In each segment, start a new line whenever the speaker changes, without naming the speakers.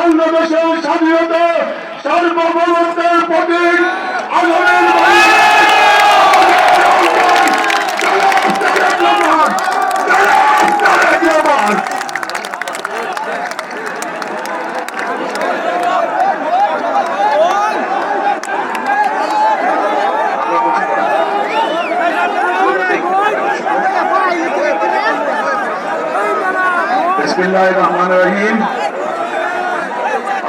বাংলাদেশের স্বাধীনতা সার্বভৌমত্বের প্রতীক আগুনের বিসমিল্লাহির রহমানির রহিম।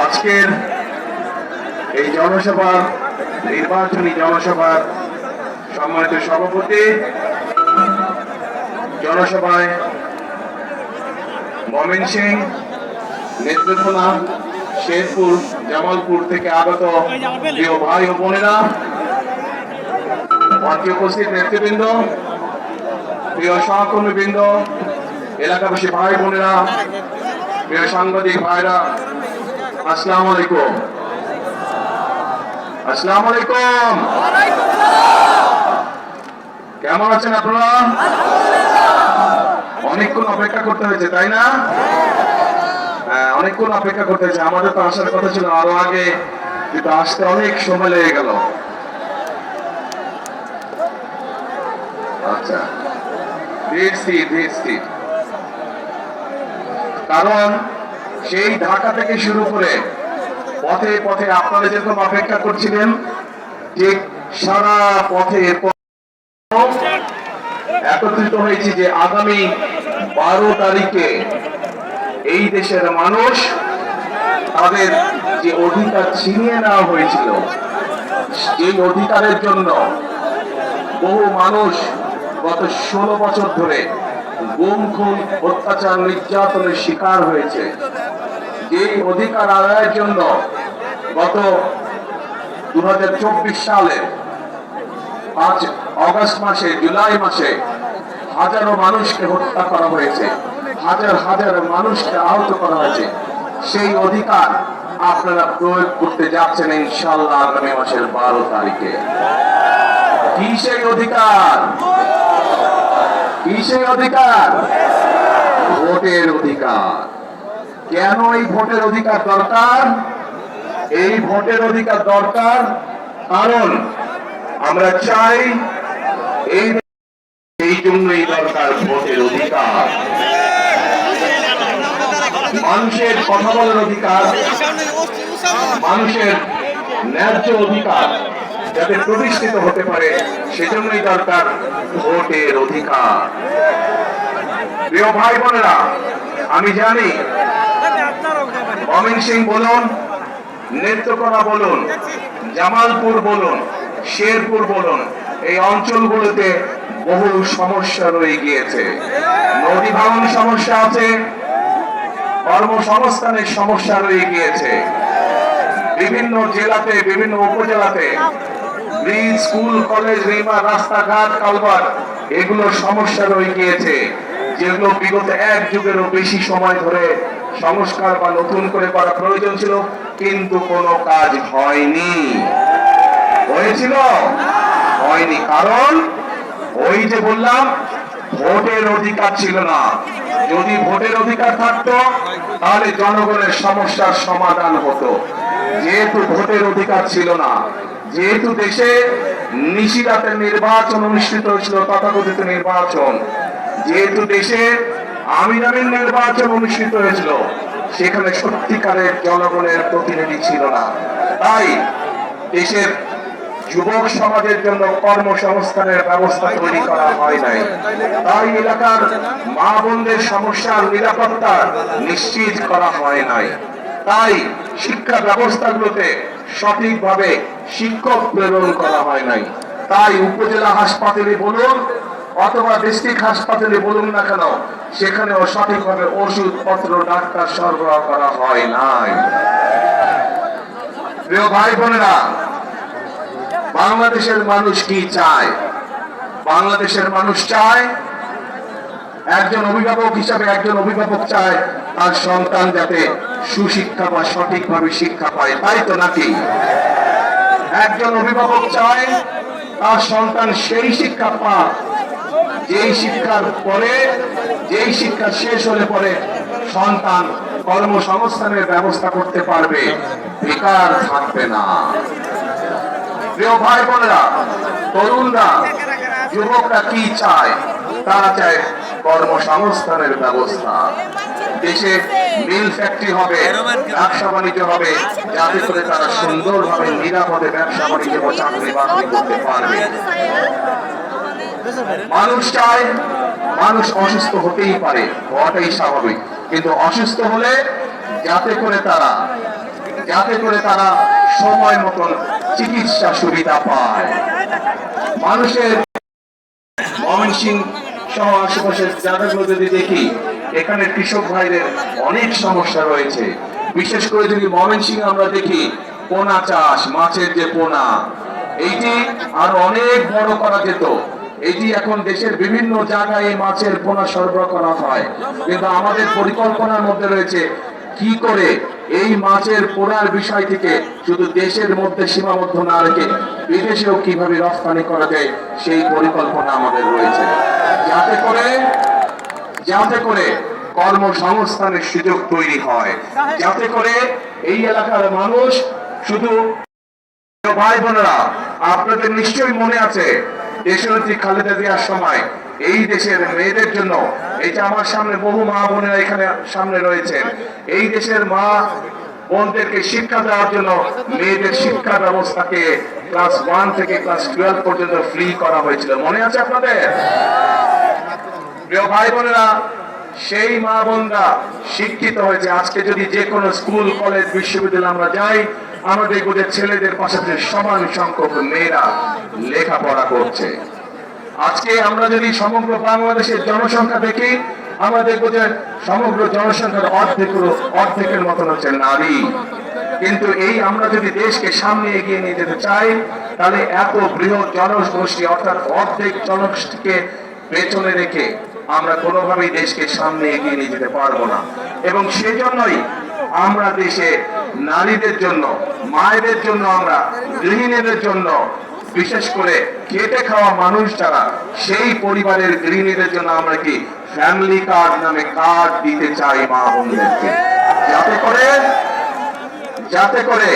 আজকের এই জনসভার নির্বাচনী জনসভার সম্মানিত সভাপতি, জনসভায় ময়মনসিংহ, নেত্রকোনা, শেরপুর, জামালপুর থেকে আগত প্রিয় ভাই ও বোনেরা, মঞ্চে উপস্থিত নেতৃবৃন্দ, প্রিয় সহকর্মীবৃন্দ, এলাকাবাসী ভাই বোনেরা, প্রিয় সাংবাদিক ভাইরা, আসসালামু আলাইকুম। আসসালামু আলাইকুম। কেমন আছেন আপনারা? অনেকক্ষণ অপেক্ষা করতে হয়েছে, তাই না? হ্যাঁ, অনেকক্ষণ অপেক্ষা করতে হয়েছে। আমাদের তো আসার কথা ছিল আরো আগে, কিন্তু আসতে অনেক সময় লেগে গেল। আচ্ছা, ধীর। কারণ সেই ঢাকা থেকে শুরু করে পথে পথে আপনারা যেরকম অপেক্ষা করছিলেন, ঠিক সারা পথে একত্রিত হয়েছি যে আগামী 12 তারিখে এই দেশের মানুষ তাদের যে অধিকার ছিনিয়ে নেওয়া হয়েছিল, এই অধিকারের জন্য বহু মানুষ গত 16 বছর ধরে গুম খুন, অত্যাচার, নির্যাতনের শিকার হয়েছে। এই অধিকার আদায়ের জন্য গত 2024 সালে 5 অগস্ট মাসে, জুলাই মাসে হাজারো মানুষকে হত্যা করা হয়েছে, হাজার মানুষকে আহত করা হয়েছে। সেই অধিকার আপনারা প্রয়োগ করতে যাচ্ছেন ইনশাআল্লাহ আগামী মাসের 12 তারিখে। কি সেই অধিকার? কিসের অধিকার? ভোটের অধিকার। কেন এই ভোটের অধিকার দরকার? এই ভোটের অধিকার দরকার কারণ আমরা চাই, এই জন্যই দরকার ভোটের অধিকার। মানুষের কথা বলার অধিকার, মানুষের ন্যায্য অধিকার যাতে প্রতিষ্ঠিত হতে পারে, সেজন্যই দরকার ভোটের অধিকার। প্রিয় ভাই বোনেরা, আমি জানি ময়মনসিংহ বলুন, নেত্রকোনা বলুন, জামালপুর বলুন, শেরপুর বলুন, এই অঞ্চলগুলোতে বহু সমস্যা রয়ে গিয়েছে। নদী ভাঙন সমস্যা আছে, কর্মসংস্থানের সমস্যা রয়ে গিয়েছে। বিভিন্ন জেলাতে, বিভিন্ন উপজেলাতে ব্রিজ, স্কুল, কলেজ, রিভার, রাস্তাঘাট, কালভার্ট, এগুলোর সমস্যা রয়ে গিয়েছে, যেগুলো বিগত 1 যুগেরও বেশি সময় ধরে সংস্কার বা নতুন করে করা প্রয়োজন ছিল, কিন্তু কোনো কাজ হয়নি। হয়েছিল? হয়নি। কারণ ওই যে বললাম, ভোটের অধিকার ছিল না। যদি ভোটের অধিকার থাকতো তাহলে জনগণের সমস্যার সমাধান হতো। যেহেতু ভোটের অধিকার ছিল না, যেহেতু দেশে নিশিরাতে নির্বাচন অনুষ্ঠিত হয়েছিল, তথাকথিত নির্বাচন, যেহেতু দেশে আমিন নির্বাচন অনুষ্ঠিত হয়েছিল, সেখানে সত্যিকারের জনগণের প্রতিনিধি ছিল না। তাই দেশের যুবক সমাজের জন্য কর্মসংস্থানের ব্যবস্থা তৈরি করা হয় নাই। তাই এলাকার মা বোনদের সমস্যার নিরাপত্তা নিশ্চিত করা হয় নাই। তাই শিক্ষা ব্যবস্থাগুলোতে সঠিকভাবে শিক্ষক প্রেরণ করা হয় নাই। তাই উপজেলা হাসপাতালে বলুন অথবা ডিস্ট্রিক্ট হাসপাতালে বলুন না কেন, সেখানেও সঠিকভাবে ওষুধপত্র, ডাক্তার সরবরাহ করা হয় নাই। প্রিয় ভাই বোনেরা, বাংলাদেশের মানুষ কি চায়? বাংলাদেশের মানুষ চায়, একজন অভিভাবক হিসাবে একজন অভিভাবক চায় তার সন্তান যাতে সুশিক্ষা বা সঠিকভাবে শিক্ষা পায়, তাই তো নাকি? একজন অভিভাবক চায় তার সন্তান সেই শিক্ষা পাক যেই শিক্ষার পরে, যেই শিক্ষা শেষ হলে পরে সন্তান কর্মসংস্থানের ব্যবস্থা করতে পারবে, বেকার থাকবে না। প্রিয় ভাই বোনেরা, তরুণরা, যুবকরা কি চায়? তারা চায় কর্মসংস্থানের ব্যবস্থা। দেশে মিল ফ্যাক্টরি হবে, ব্যবসা বাণিজ্য হবে, যাতে করে তারা সুন্দরভাবে নিরাপদে ব্যবসা বাণিজ্য ও চাকরি বাকরি করতে পারবে। মানুষ চায়, মানুষ অসুস্থ হতেই পারে, হওয়াটাই স্বাভাবিক, কিন্তু অসুস্থ হলে যাতে করে তারা সময় মতন চিকিৎসা সুবিধা পায়। মানুষের ময়মনসিংহ সহ আশেপাশের জায়গাগুলো যদি দেখি, এখানে কৃষক ভাইদের অনেক সমস্যা রয়েছে। বিশেষ করে যদি ময়মনসিংহ আমরা দেখি, পোনা চাষ, মাছের যে পোনা, এইটি আরো অনেক বড় করা যেত। এটি এখন দেশের বিভিন্ন জায়গায় এই মাছের পোনা সরবরাহ করা হয়, কিন্তু আমাদের পরিকল্পনার মধ্যে রয়েছে কি করে এই মাছের পোনার বিষয় থেকে শুধু দেশের মধ্যে সীমাবদ্ধ না রেখে বিদেশেও কিভাবে রপ্তানি করা যায়, সেই পরিকল্পনা আমাদের রয়েছে, যাতে করে কর্মসংস্থানের সুযোগ তৈরি হয়, যাতে করে এই এলাকার মানুষ শুধু। ভাই বোনেরা, আপনাদের নিশ্চয়ই মনে আছে দেশনেত্রী খালেদা জিয়ার সময় এই দেশের মেয়েদের জন্য, এই যে আমার সামনে বহু মা বোনেরা এখানে সামনে রয়েছেন, এই দেশের মা বোনদেরকে শিক্ষা দেওয়ার জন্য মেয়েদের শিক্ষা ব্যবস্থাকে ক্লাস 1 থেকে ক্লাস 12 পর্যন্ত ফ্রি করা হয়েছিল। মনে আছে আপনাদের? প্রিয় ভাই বোনেরা, সেই মা বোনরা শিক্ষিত হয়েছে। আজকে যদি যে কোনো স্কুল, কলেজ, বিশ্ববিদ্যালয়ে আমরা যাই, আমরা দেখব যে ছেলেদের পাশাপাশি সমান সংখ্যক মেয়েরা লেখাপড়া করছে। আজকে আমরা যদি সমগ্র বাংলাদেশের জনসংখ্যা দেখি, আমরা দেখব যে সমগ্র জনসংখ্যার অর্ধেকের মতন হচ্ছে নারী। কিন্তু এই আমরা যদি দেশকে সামনে এগিয়ে নিয়ে যেতে চাই, তাহলে এত বৃহৎ জনগোষ্ঠী অর্থাৎ অর্ধেক জনগোষ্ঠীকে পেছনে রেখে আমরা কোনোভাবেই দেশকে সামনে এগিয়ে নিয়ে যেতে পারবো না। এবং সেজন্যই আমরা দেশে নারীদের জন্য, মায়েদের জন্য, আমরা গৃহিণীদের জন্য, বিশেষ করে খেটে খাওয়া মানুষ যারা, সেই পরিবারের গৃহিণীদের জন্য আমরা কি ফ্যামিলি কার্ড নামে কার্ড দিতে চাই মা বোনদেরকে, যাতে করে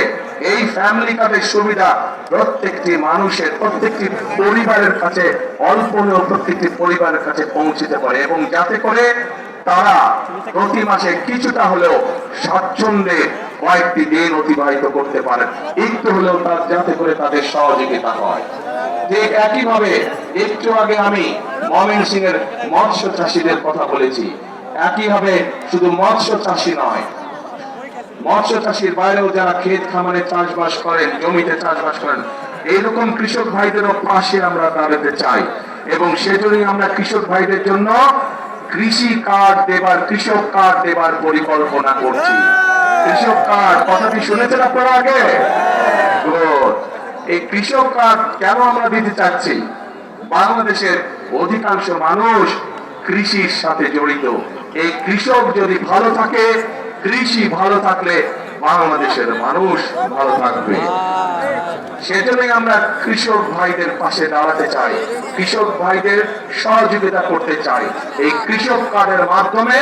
এই ফ্যামিলি কার্ডের সুবিধা প্রত্যেকটি মানুষের, প্রত্যেকটি পরিবারের কাছে, অল্প হলেও প্রত্যেকটি পরিবারের কাছে পৌঁছতে পারে, এবং যাতে করে তারা প্রতি মাসে কিছুটা হলেও স্বাচ্ছন্দ্যে কয়েকটি দিন অতিবাহিত করতে পারে, একটু হলেও যাতে করে তাদের সহযোগিতা হয়। ঠিক একইভাবে একটু আগে আমি ময়মনসিংহের মৎস্য চাষীদের কথা বলেছি। একইভাবে শুধু মৎস্য চাষী নয়, মৎস্য চাষীর বাইরেও যারা ক্ষেত খামারে চাষবাস করেন, জমিতে চাষবাস করেন, এইরকম কৃষক ভাইদেরও পাশে আমরা দাঁড়াতে চাই। এবং সেজন্যই আমরা কৃষক ভাইদের জন্য কৃষক কার্ড দেবার পরিকল্পনা করছি। কৃষক কার্ড কথাটি শুনেছেন আপনারা আগে? এই কৃষক কার্ড কেন আমরা দিতে চাচ্ছি? বাংলাদেশের অধিকাংশ মানুষ কৃষির সাথে জড়িত। এই কৃষক যদি ভালো থাকে, কৃষি ভালো থাকলে বাংলাদেশের মানুষ ভালো থাকবে। সেজন্যই আমরা কৃষক ভাইদের পাশে দাঁড়াতে চাই, কৃষক ভাইদের সহযোগিতা করতে চাই। এই কৃষক কার্ডের মাধ্যমে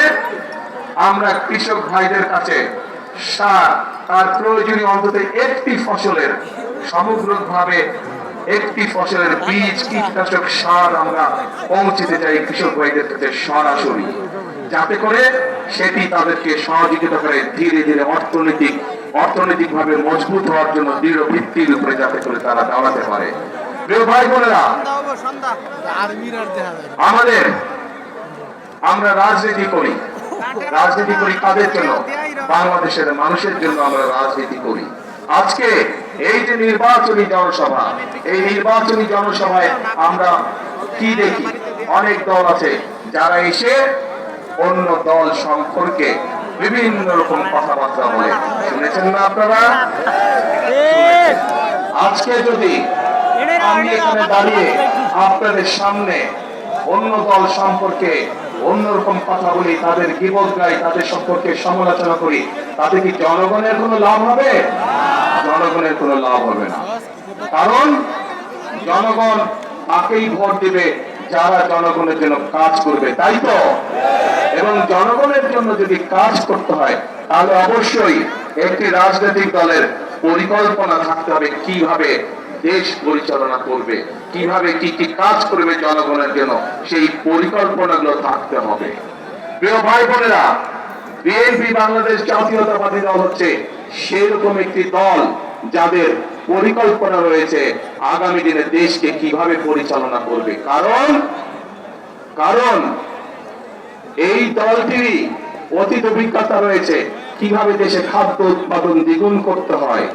আমরা কৃষক ভাইদের কাছে সার, তার প্রয়োজনীয় অন্তত একটি ফসলের, সমগ্রভাবে একটি ফসলের বীজ, কীটনাশক, সার আমরা পৌঁছতে চাই কৃষক ভাইদের কাছে সরাসরি, যাতে করে সেটি তাদেরকে সহযোগিতা করে ধীরে ধীরে অর্থনৈতিকভাবে মজবুত হওয়ার জন্য দৃঢ় ভিত্তির উপরে যাতে করে তারা দাঁড়াতে পারে। প্রিয় ভাই বোনেরা, আমরা রাজনীতি করি কাদের জন্য? বাংলাদেশের মানুষের জন্য আমরা রাজনীতি করি। আজকে এই যে নির্বাচনী জনসভা, এই নির্বাচনী জনসভায় আমরা কি দেখি? অনেক দল আছে যারা এসে অন্য দল সম্পর্কে বিভিন্ন রকম কথাবার্তা বলে। শুনেছেন না আপনারা? আজকে যদি আমি এখানে দাঁড়িয়ে আপনাদের সামনে অন্য দল সম্পর্কে অন্যরকম কথা বলি, তাদের গীবত গাই, তাদের সম্পর্কে সমালোচনা করি, তাতে কি জনগণের কোনো লাভ হবে? জনগণের কোনো লাভ হবে না। কারণ জনগণ তাকেই ভোট দিবে যারা জনগণের জন্য কাজ করবে, তাই তো? এবং জনগণের জন্য যদি কাজ করতে হয় তাহলে অবশ্যই একটি রাজনৈতিক দলের পরিকল্পনা থাকতে হবে কিভাবে দেশ পরিচালনা করবে, কিভাবে কি কি কাজ করবে জনগণের জন্য, সেই পরিকল্পনাগুলো থাকতে হবে। প্রিয় ভাই বোনেরা, বিএনপি বাংলাদেশ জাতীয়তাবাদী দল হচ্ছে সেরকম একটি দল যাদের পরিকল্পনা রয়েছে আগামী দিনে দেশকে কিভাবে পরিচালনা করবে। কারণ এই দলটির অতীত অভিজ্ঞতা রয়েছে কিভাবে দেশে খাদ্য উৎপাদন দ্বিগুণ করতে হয়।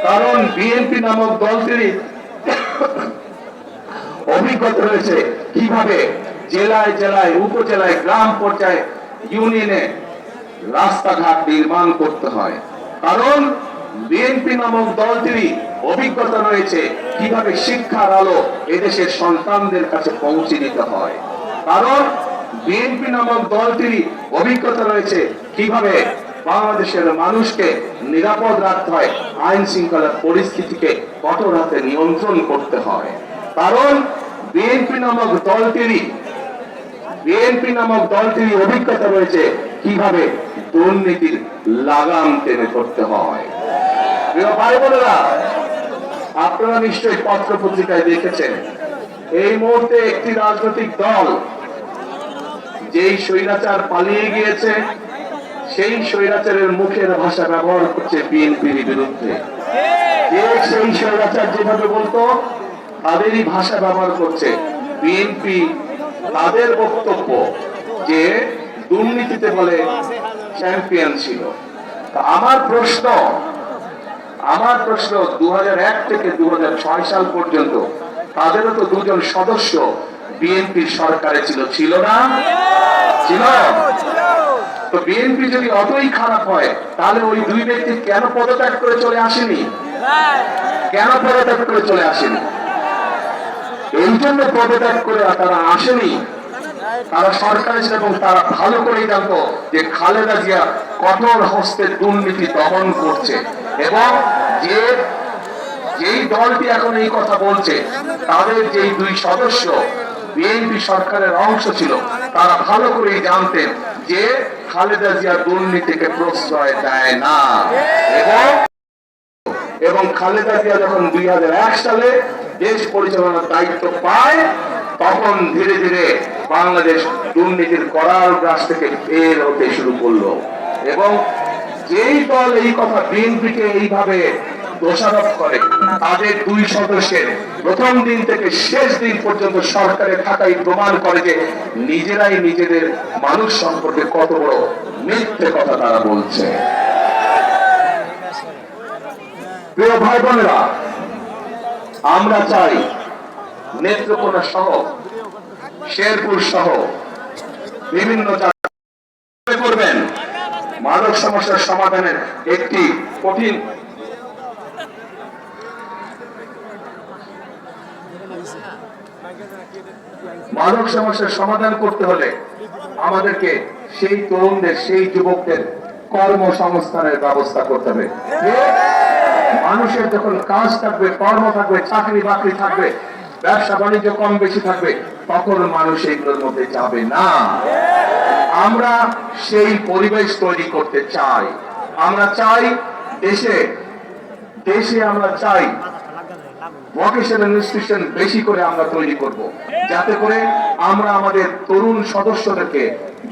কারণ বিএনপি নামক দলটির অভিজ্ঞতা রয়েছে কিভাবে জেলায় জেলায়, উপজেলায়, গ্রাম পর্যায়ে, ইউনিয়নে রাস্তাঘাট নির্মাণ করতে হয়। কারণ বিএনপি নামক দলটির অভিজ্ঞতা রয়েছে কিভাবে শিক্ষার আলো এদেশের সন্তানদের কাছে পৌঁছে দিতে হয়। কারণ বিএনপি নামক দলটির অভিজ্ঞতা রয়েছে কিভাবে বাংলাদেশের মানুষকে নিরাপদ রাখতে হয়, আইন শৃঙ্খলার পরিস্থিতিকে কঠোর হাতে নিয়ন্ত্রণ করতে হয়। কারণ বিএনপি নামক দলটির অভিজ্ঞতা রয়েছে কিভাবে দুর্নীতির লাগাম টেনে ধরতে হয়। প্রিয় ভাই বোনেরা, আপনারা নিশ্চয়ই পত্র পত্রিকায় দেখেছেন এই মুহূর্তে একটি রাজনৈতিক দল যেই স্বৈরাচার পালিয়ে গিয়েছে সেই স্বৈরাচারের মুখের ভাষা ব্যবহার করছে বিএনপির বিরুদ্ধে। সেই স্বৈরাচার যেভাবে বলতো তাদেরই ভাষা ব্যবহার করছে বিএনপি। তাদের বক্তব্য যে দুর্নীতিতে বলে চ্যাম্পিয়ন ছিল। আমার প্রশ্ন 2001 থেকে 2006 সাল পর্যন্ত তাদেরও তো দুজন সদস্য বিএনপির সরকারে ছিল না? ছিল। তো বিএনপি যদি অতই খারাপ হয় তাহলে ওই দুই ব্যক্তি কেন পদত্যাগ করে চলে আসেনি? এই জন্য পদত্যাগ করে তারা আসেনি। তারা সরকারে ছিল এবং তারা ভালো করেই জানতো যে খালেদা জিয়া কঠোর হস্তে দুর্নীতি দমন করছে, এবং যেই দলটি এখন এই কথা বলছে তাদের যেই দুই সদস্য বিএনপি সরকারের অংশ ছিল তারা ভালো করেই জানতেন যে খালেদা জিয়া দুর্নীতিকে প্রশ্রয় দেয় না। এবং খালেদা জিয়া যখন 2001 সালে দেশ পরিচালনার দায়িত্ব পায় তখন ধীরে ধীরে বাংলাদেশ দুর্নীতির করাল গ্রাস থেকে বের হতে শুরু করলো। এবং যেই দল এই কথা বিএনপিকে এইভাবে দোষারোপ করে তাদের দুই সদস্যের প্রথম দিন থেকে শেষ দিন পর্যন্ত সরকারে থাকাই প্রমাণ করে যে নিজেরাই নিজেদের মানুষ সম্পর্কে কত বড় মিথ্যে কথা তারা বলছে। প্রিয় ভাই বোনেরা, আমরা চাই নেত্রকোনা সহ, শেরপুর সহ বিভিন্ন জায়গায় করবেন মাদক সমস্যার সমাধানের একটি কঠিন মাদক সমস্যার সমাধান করতে হলে আমাদেরকে সেই তরুণদের, সেই যুবকদের কর্মসংস্থানের ব্যবস্থা করতে হবে। মানুষের যখন কাজ থাকবে, কর্ম থাকবে, চাকরি বাকরি থাকবে, ব্যবসা বাণিজ্য কম বেশি থাকবে, তখন মানুষ এইগুলোর মধ্যে যাবে না। আমরা সেই পরিবেশ তৈরি করতে চাই। আমরা চাই দেশে আমরা চাই ভোকেশনাল ইনস্টিটিউশন বেশি করে আমরা তৈরি করব, যাতে করে আমরা আমাদের তরুণ সদস্যদেরকে,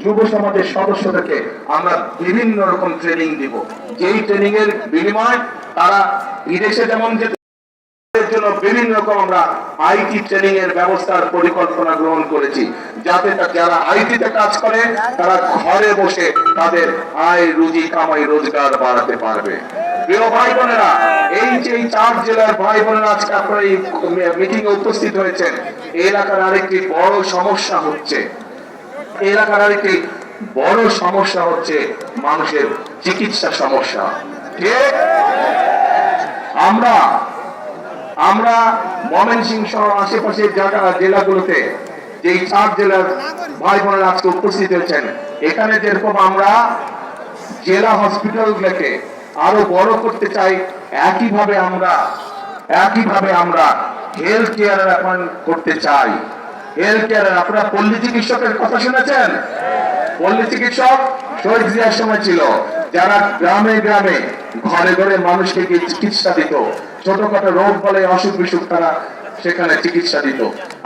যুব সমাজের সদস্যদেরকে আমরা বিভিন্ন রকম ট্রেনিং দিব, যেই ট্রেনিং এর বিনিময়ে তারা বিদেশে যেমন যেতে জন্য বিভিন্ন রকম আমরা আইটি ট্রেনিং এর ব্যবস্থার পরিকল্পনা গ্রহণ করেছি, যাতে যারা আইটিতে কাজ করে তারা ঘরে বসে তাদের আয় রুজি কামাই রোজগার বাড়াতে পারবে। প্রিয় ভাই বোনেরা, এই যে 4 জেলার ভাই বোনেরা আজকে আপনারা এই মিটিং এ উপস্থিত হয়েছেন, এলাকার আরেকটি বড় সমস্যা হচ্ছে মানুষের চিকিৎসা সমস্যা। ঠিক, আমরা ময়মনসিংহ সহ আশেপাশের জেলাগুলোতে যে 4 জেলার ভাই বোনেরা আজকে উপস্থিত হয়েছেন, এখানে যেরকম আমরা জেলা হসপিটালগুলোকে আরো বড় করতে চাই, একইভাবে আমরা হেলথ কেয়ারের অ্যাপয়েন্ট করতে চাই। হেলথ কেয়ারের, আপনারা পল্লী চিকিৎসকের কথা শুনেছেন? পল্লী চিকিৎসক শহীদ জিয়ার সময় ছিল, যারা গ্রামে গ্রামে ঘরে ঘরে মানুষকে গিয়ে চিকিৎসা দিত, ছোটখাটো রোগ বলে অসুখ বিসুখ তারা সেখানে চিকিৎসা দিত।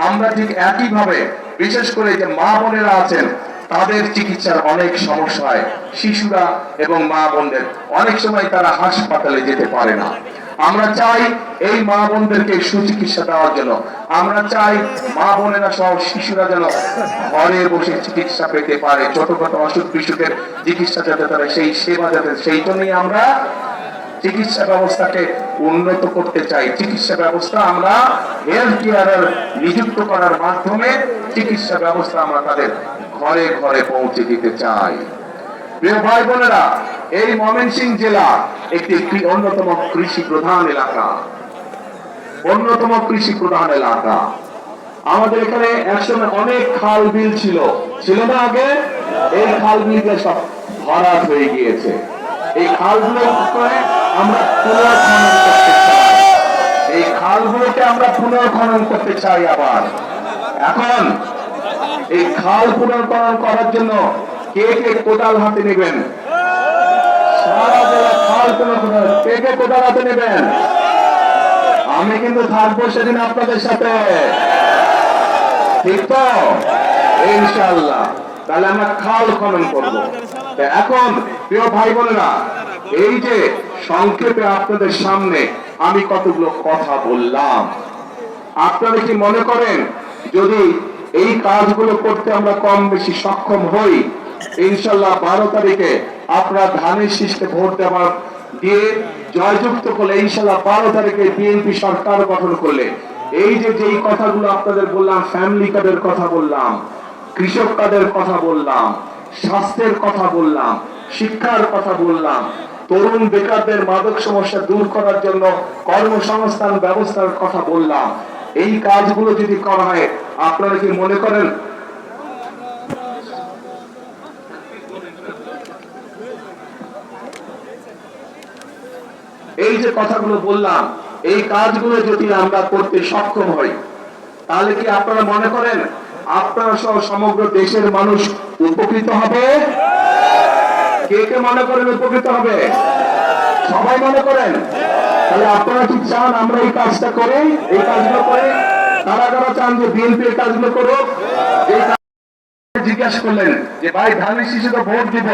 আমরা ঠিক একই ভাবে বিশেষ করে যে মা বোনেরা আছেন তাদের চিকিৎসার অনেক সমস্যা হয়। শিশুরা এবং মা বোনদের অনেক সময় তারা হাসপাতালে যেতে পারে না। আমরা চাই এই মা বোনদেরকে সুচিকিৎসা দেওয়ার জন্য, আমরা চাই মা বোনেরা সহ শিশুরা যেন ঘরে বসে চিকিৎসা পেতে পারে, ছোটখাটো অসুখ বিসুখের চিকিৎসা যাতে তারা সেই সেবা যাতে, সেই জন্যই আমরা চিকিৎসা ব্যবস্থাকে উন্নত করতে চাই। চিকিৎসা ব্যবস্থা আমরা হেলথ কেয়ার নিযুক্ত করার মাধ্যমে চিকিৎসা ব্যবস্থা আমরা তাদের ঘরে ঘরে পৌঁছে দিতে চাই। প্রিয় ভাই বোনেরা, এই ময়মনসিংহ জেলা একটি অন্যতম কৃষি প্রধান এলাকা, অন্যতম কৃষি প্রধান এলাকা। আমাদের এখানে একসময় অনেক খাল বিল ছিল না আগে? এই খাল বিলগুলো সব ভরাট হয়ে গিয়েছে। এই খালগুলো আমরা পুনর্খনন করতে চাই, এই খালগুলোকে আমরা পুনর্খনন করতে চাই আবার। এখন এই খাল পুনর্খনন করার জন্য কে কে কোদাল হাতে নেবেন? সারা জেলা খাল পুনর্খনন কে কে কোদাল হাতে নেবেন? আমি কিন্তু থাকবো সেদিন আপনাদের সাথে, ঠিক তো? ইনশাআল্লাহ। তাহলে আমরা খাল খনন করবো। এখন প্রিয় ভাই বোনেরা, এই যে সংক্ষেপে আপনাদের সামনে আমি কতগুলো কথা বললাম, আপনারা কি মনে করেন যদি এই কাজগুলো করতে আমরা কম বেশি সক্ষম হই, ইনশাল্লাহ 12 তারিখে আপনারা ধানের শীষকে ভোট দেওয়ার দিয়ে জয়যুক্ত করলে, ইনশাল্লাহ 12 তারিখে বিএনপি সরকার গঠন করলে, এই যে যেই কথাগুলো আপনাদের বললাম, ফ্যামিলি কার্ডের কথা বললাম, কৃষক কার্ডের কথা বললাম, স্বাস্থ্যের কথা বললাম, শিক্ষার কথা বললাম, তরুণ বেকারদের মাদক সমস্যা দূর করার জন্য কর্মসংস্থান ব্যবস্থার কথা বললাম, এই কাজগুলো যদি করা হয়, আপনারা কি মনে করেন এই যে কথাগুলো বললাম, এই কাজগুলো যদি আমরা করতে সক্ষম হই, তাহলে কি আপনারা মনে করেন আপনারা সহ সমগ্র দেশের মানুষ উপকৃত হবে? কে কে মনে করেন উপকৃত হবে? সবাই মনে করেন? তাহলে আপনারা কি চান আমরা এই কাজটা করি, এই কাজগুলো করে? তারা যারা চান যে বিএনপি এই কাজগুলো করুক, এই জিজ্ঞাসা করলেন যে ভাই ধানের শীষে তো ভোট দিব,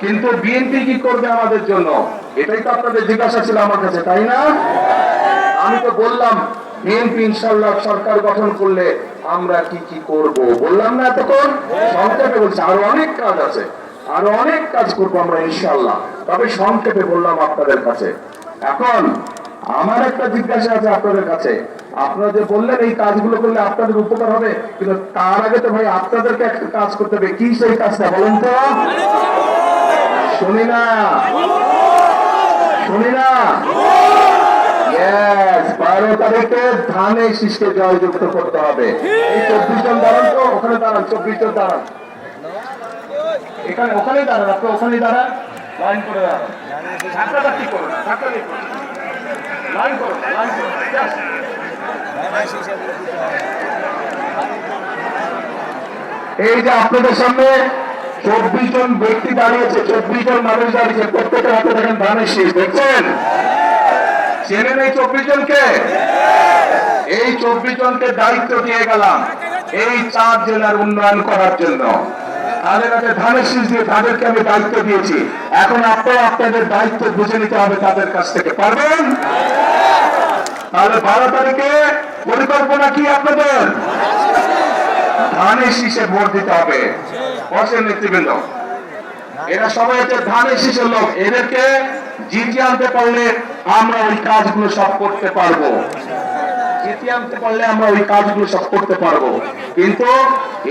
কিন্তু বিএনপি কি করবে আমাদের জন্য, এটাই তো আপনাদের জিজ্ঞাসা ছিল আমার কাছে, তাই না? আমি তো বললাম বিএনপি ইনশাআল্লাহ সরকার গঠন করলে আমরা কি কি করব, বললাম না এতক্ষণ? সংক্ষেপে বলছি, আরো অনেক কাজ আছে, আরো অনেক কাজ করবো আমরা ইনশাআল্লাহ, তবে সংক্ষেপে বললাম আপনাদের কাছে। এখন আমার একটা জিজ্ঞাসা আছে আপনাদের কাছে, আপনারা যে বললেন এই কাজগুলো করলে আপনাদের উপকার হবে, কিন্তু তার আগে তো ভাই আপনাদেরকে একটা কাজ করতে হবে। কি সেই কাজটা বলেন তো? শুনি না, শুনি না। 12 তারিখে ধানের শীষকে জয়যুক্ত করতে হবে। এই 24 জন দাঁড়ান তো, ওখানে দাঁড়ান, 24 জন দাঁড়ান, এখানে ওখানেই দাঁড়ান, আপনি ওখানেই দাঁড়ান, লাইন করে দাঁড়ান, ধাক্কাটা কি করুন, ধাক্কা কি করুন, লাইন করুন, লাইন করুন। এই যে আপনাদের সামনে 24 জন ব্যক্তি দাঁড়িয়েছে, 24 জন মানুষ দাঁড়িয়েছে, প্রত্যেকের হাতে দেখেন ধানের শীষ, দেখছেন? চেনেন এই 24 জনকে? এই 24 জনকে দায়িত্ব দিয়ে গেলাম এই 4 জেলার উন্নয়ন করার জন্য। তাদের কাছে ধানের শীষ দিয়ে তাদেরকে আমি দায়িত্ব দিয়েছি। এখন আপনারা আপনাদের দায়িত্ব বুঝে নিতে হবে তাদের কাছ থেকে, পারবেন? তাহলে 12 তারিখে পরিকল্পনা কি আপনাদের? ধানের শীষে ভোট দিতে হবে। বসেন নেতৃবৃন্দ, এরা সবাই হচ্ছে ধানের শীষের লোক, এদেরকে জিতিয়ে আনতে পারলে আমরা ওই কাজগুলো সব করতে পারবো, জিতিয়ে আনতে পারলে আমরা ওই কাজগুলো সব করতে পারবো। কিন্তু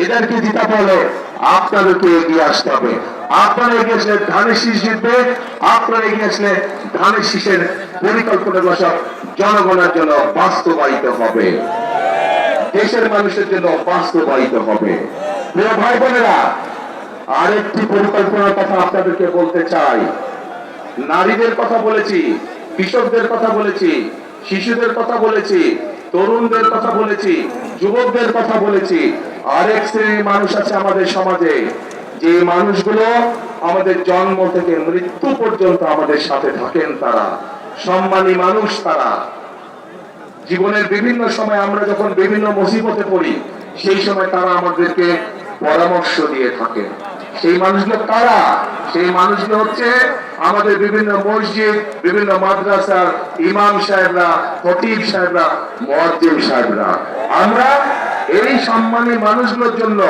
এদেরকে জিতাতে হলে আপনাদেরকে এগিয়ে আসতে হবে। আপনারা এগিয়ে আসলে ধানের শীষ জিতবে, আপনারা এগিয়ে আসলে ধানের শীষের পরিকল্পনাগুলো সব জনগণের জন্য বাস্তবায়িত হবে, দেশের মানুষের জন্য বাস্তবায়িত হবে। প্রিয় ভাই বোনেরা, আরেকটি পরিকল্পনার কথা আপনাদেরকে বলতে চাই। নারীদের কথা বলেছি, কৃষকদের কথা বলেছি, শিশুদের কথা বলেছি, তরুণদের কথা বলেছি, যুবকদের কথা বলেছি। আরেক শ্রেণীর মানুষ আছে আমাদের সমাজে যে মানুষগুলো আমাদের জন্ম থেকে মৃত্যু পর্যন্ত আমাদের সাথে থাকেন, তারা সম্মানী মানুষ। তারা জীবনের বিভিন্ন সময় আমরা যখন বিভিন্ন মুসিবতে পড়ি, সেই সময় তারা আমাদেরকে পরামর্শ দিয়ে থাকে। সেই মানুষগুলো কারা? সেই মানুষগুলো হচ্ছে আমাদের বিভিন্ন মসজিদ, বিভিন্ন মাদ্রাসার ইমাম সাহেবরা, খতিব সাহেবরা, মুয়াজ্জিন সাহেবরা। আমরা এই সম্মানী মানুষগুলোর জন্য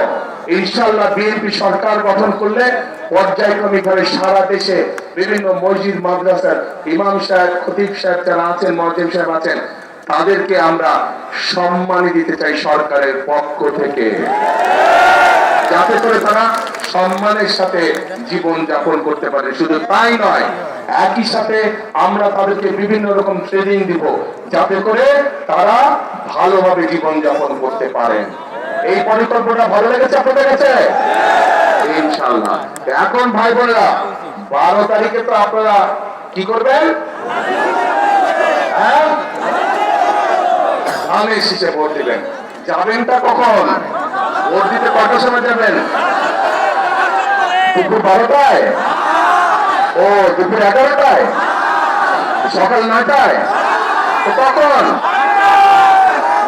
ইনশাআল্লাহ বিএনপি সরকার গঠন করলে পর্যায়ক্রমিকভাবে সারা দেশে বিভিন্ন মসজিদ মাদ্রাসার ইমাম সাহেব, খতিব সাহেব যারা আছেন, মুয়াজ্জিন সাহেব আছেন, তাদেরকে আমরা সম্মান দিতে চাই সরকারের পক্ষ থেকে, যাতে করে তারা সম্মানের সাথে জীবন যাপন করতে পারে। শুধু তাই নয়, একই সাথে আমরা তাদেরকে বিভিন্ন রকম ট্রেনিং দিব, যাতে করে তারা ভালোভাবে জীবন যাপন করতে পারেন। এই পরিকল্পনা ভালো লেগেছে আপনাদের কাছে? ইনশাআল্লাহ। এখন ভাই বোনেরা, 12 তারিখে তো আপনারা কি করবেন? হ্যাঁ, ধানের শীষে ভোট দিবেন। যাবেনটা কখন? ভোট দিতে কটার সময় যাবেন? দুপুর 12টায়? ও, দুপুর 11টায়? সকাল 9টায়? কখন?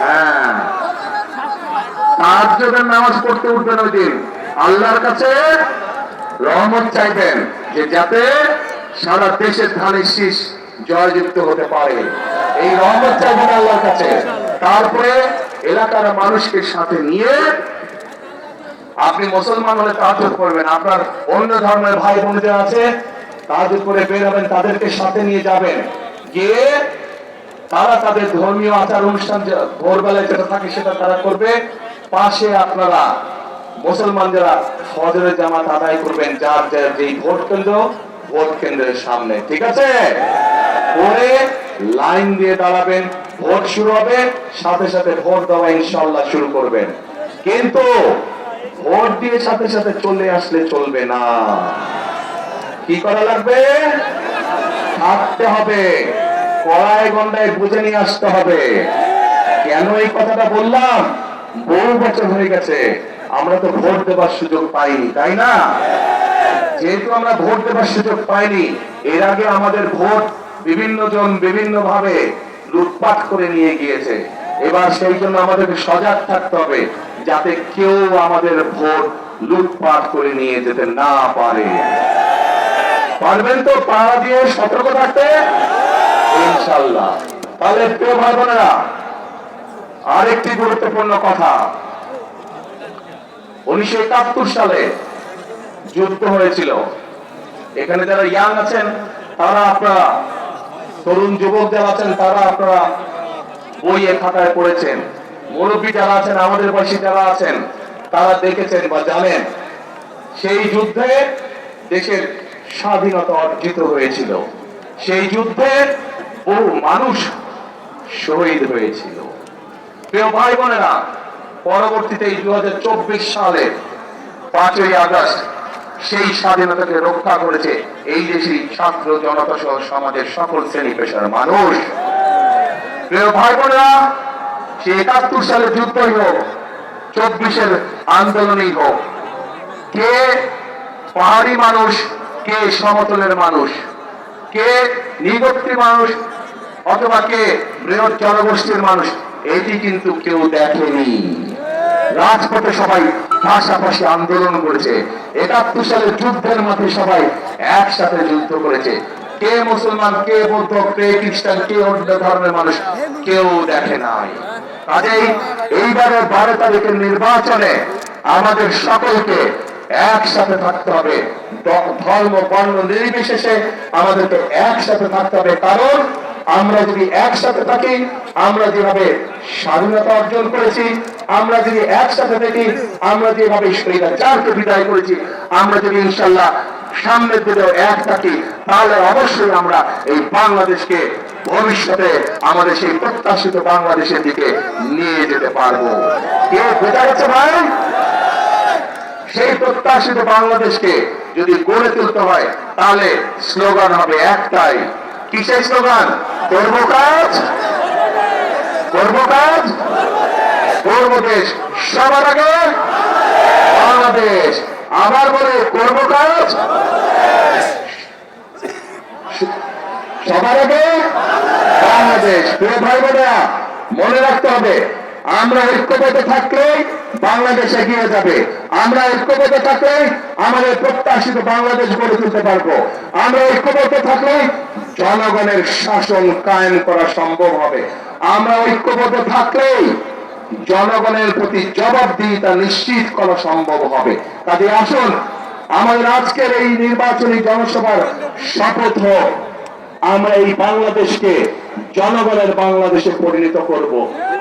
হ্যাঁ, তাহাজ্জুদের নামাজ পড়তে উঠবেন ওই দিন। আল্লাহর কাছে রহমত চাইবেন যে যাতে সারা দেশের ধানের শীষ জয়যুক্ত হতে পারে। এই রহমত চাইবেন আল্লাহর কাছে। তারপরে এলাকার মানুষকে সাথে নিয়ে আপনি মুসলমান হলে তাহাজ্জুদ পড়বেন, আপনার অন্য ধর্মের ভাই বোনদের আছে তাহাজ্জুদ পড়ে বের হবেন, তাদেরকে সাথে নিয়ে যাবেন, গিয়ে তারা তাদের ধর্মীয় আচার অনুষ্ঠান ভোরবেলায় যেটা থাকে সেটা তারা করবে। পাশে আপনারা মুসলমান যারা ফজরের জামাত আদায় করবেন, যার যার যেই ভোট কেন্দ্র, ভোট কেন্দ্রের সামনে, ঠিক আছে? পরে লাইন দিয়ে দাঁড়াবেন, ভোট শুরু হবে, সাথে সাথে ভোট দেওয়া ইনশাআল্লাহ শুরু করবেন। কিন্তু ভোট দিয়ে সাথে সাথে চলে আসলে চলবে না। কি করা লাগবে? থাকতে হবে, কড়াই গন্ডায় বুঝে নিয়ে আসতে হবে। কেন এই কথাটা বললাম? বহু বছর হয়ে গেছে আমরা তো ভোট দেবার সুযোগ পাইনি, তাই না? যেহেতু আমরা ভোট দেবার সুযোগ পাইনি, এর আগে আমাদের ভোট বিভিন্ন জন বিভিন্ন ভাবে লুটপাট করে নিয়ে গিয়েছে। এবার সেই জন্য আমাদেরকে সজাগ থাকতে হবে, যাতে কেউ আমাদের ভোট লুটপাট করে নিয়ে যেতে না পারে। পারবেন তো পাড়া দিয়ে সতর্ক থাকতে? ইনশাআল্লাহ। তাহলে প্রিয় ভাই বোনেরা, আরেকটি গুরুত্বপূর্ণ কথা, 1971 সালে যুদ্ধ হয়েছিল। এখানে যারা ইয়াং আছেন তারা, আপনারা তরুণ যুবক যারা আছেন তারা আপনারা বইয়ে খাতায় পড়েছেন। মুরব্বী যারা আছেন, আমাদের বয়সী যারা আছেন, তারা দেখেছেন বা জানেন সেই যুদ্ধে দেশের স্বাধীনতা অর্জিত হয়েছিল। সেই যুদ্ধে বহু মানুষ শহীদ হয়েছিল। প্রিয় ভাই বোনেরা, পরবর্তীতে 2024 সালে 5ই আগস্ট সেই স্বাধীনতাকে রক্ষা করেছে এই দেশের ছাত্র জনতা সহ সমাজের সকল শ্রেণী পেশার মানুষ। প্রিয় ভাই বোনেরা, সে 71 সালের যুদ্ধই হোক, 24-এর আন্দোলনই হোক, কে পাহাড়ি মানুষ, কে সমতলের মানুষ, কে নিগোত্রী মানুষ, অথবা কে বৃহৎ জনগোষ্ঠীর মানুষ, এটি কিন্তু কেউ দেখেনি। রাজপথে সবাই পাশাপাশি আন্দোলন করেছে। 71 সালের যুদ্ধের মাঠে সবাই একসাথে যুদ্ধ করেছে। কে মুসলমান, কে বৌদ্ধ, কে খ্রিস্টান, কে অন্য ধর্মের মানুষ, কেউ দেখে নাই। কাজেই এইবারে 12 তারিখের নির্বাচনে আমাদের সকলকে একসাথে থাকতে হবে, ধর্ম বর্ণ নির্বিশেষে আমাদেরকে একসাথে থাকতে হবে। কারণ আমরা যদি একসাথে থাকি, আমরা যেভাবে স্বাধীনতা অর্জন করেছি, আমরা যদি একসাথে থাকি, আমরা যেভাবে স্বৈরাচারকে বিদায় করেছি, আমরা যদি ইনশাআল্লাহ সামনের দিকেও এক থাকি, তাহলে অবশ্যই আমরা এই বাংলাদেশকে ভবিষ্যতে আমাদের সেই প্রত্যাশিত বাংলাদেশের দিকে নিয়ে যেতে পারবো। কে বোঝা গেছে ভাই? সেই প্রত্যাশিত বাংলাদেশকে যদি গড়ে তুলতে হয়, তাহলে স্লোগান হবে একটাই। কিসের স্লোগান? করব কাজ, করব কাজ, করব দেশ, সবার আগে বাংলাদেশ। আবার বলে করব কাজ সবার আগে বাংলাদেশ। প্রিয় ভাই বোনেরা, মনে রাখতে হবে আমরা ঐক্যবদ্ধ থাকলেই বাংলাদেশ এগিয়ে যাবে। আমরা ঐক্যবদ্ধ থাকলে আমাদের প্রত্যাশিত বাংলাদেশ গড়ে তুলতে পারবো। আমরা ঐক্যবদ্ধ থাকলে জনগণের শাসন কায়েম করা সম্ভব হবে। আমরা ঐক্যবদ্ধ থাকলেই জনগণের প্রতি জবাবদিহিতা নিশ্চিত করা সম্ভব হবে। কাজে আসুন আমাদের আজকের এই নির্বাচনী জনসভার শপথ হোক, আমরা এই বাংলাদেশকে জনগণের বাংলাদেশে পরিণত করব।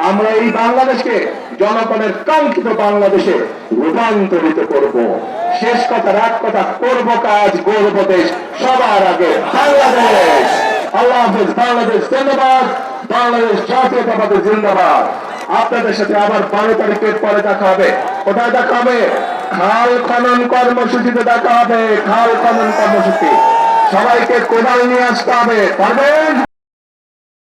আমরা এই বাংলাদেশকে জনগণের কাঙ্ক্ষিত বাংলাদেশে রূপান্তরিত করব। শেষ কথা, রাত কথা, করব কাজ, গর্ব দেশ, সবার আগে বাংলাদেশ। আল্লাহ হাফেজ। বাংলাদেশ জিন্দাবাদ, বাংলাদেশ জাতীয়তাবাদী জিন্দাবাদ। আপনাদের সাথে আবার 12 তারিখের পরে দেখা হবে। কোথায় দেখা হবে? খাল খনন কর্মসূচিতে দেখা হবে। খাল খনন কর্মসূচি। সবাইকে কোদাল নিয়ে আসতে হবে, পারবেন?